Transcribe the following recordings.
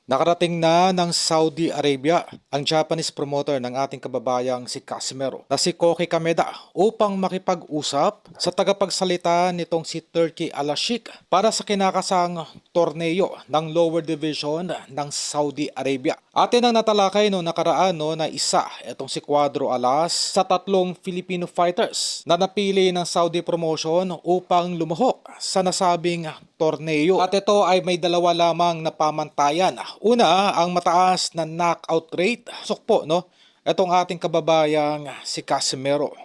Nakarating na ng Saudi Arabia ang Japanese promoter ng ating kababayang si Casimero na si Koki Kameda upang makipag-usap sa tagapagsalita nitong si Turki Al-Sheikh para sa kinakasang torneo ng lower division ng Saudi Arabia. Atin ang natalakay noong nakaraan na isa itong si Cuadro Alas sa tatlong Filipino fighters na napili ng Saudi promotion upang lumahok sa nasabing torneo. At ito ay may dalawa lamang na pamantayan. Una, ang mataas na knockout rate. Sukpo, itong ating kababayang si Casimero.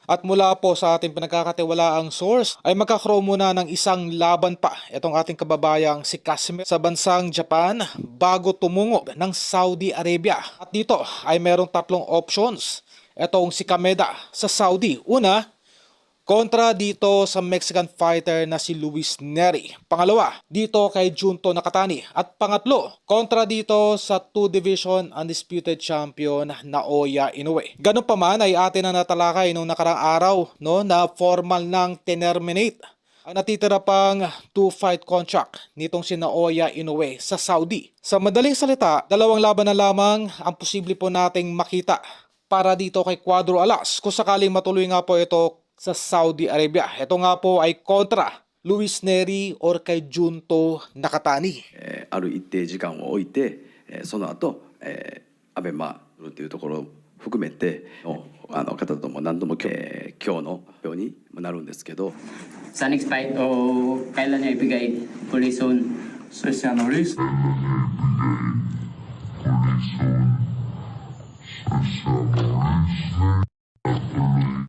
At mula po sa ating pinagkakatiwalaang source ay magkakaroon muna ng isang laban pa itong ating kababayang si Casimero sa bansang Japan bago tumungo ng Saudi Arabia. At dito ay merong tatlong options itong si Kameda sa Saudi. Una, kontra dito sa Mexican fighter na si Luis Neri. Pangalawa, dito kay Junto Nakatani. At pangatlo, kontra dito sa 2 division undisputed champion na Naoya Inoue. Ganun pa man ay atin na natalakay noong nakarang araw na formal nang terminate ang natitira pang 2-fight contract nitong si Naoya Inoue sa Saudi. Sa madaling salita, dalawang laban na lamang ang posible po nating makita para dito kay Cuadro Alas kung sakaling matuloy nga po ito sa Saudi Arabia. Ito nga po ay kontra Luis Neri or kay Junto Nakatani. ある一定時間を置いて、その後、アベマというところを含めての方とも何度も今日のようになるんですけど。Sa next fight o kailan niya ibigay fully soon? Specialist. Specialist.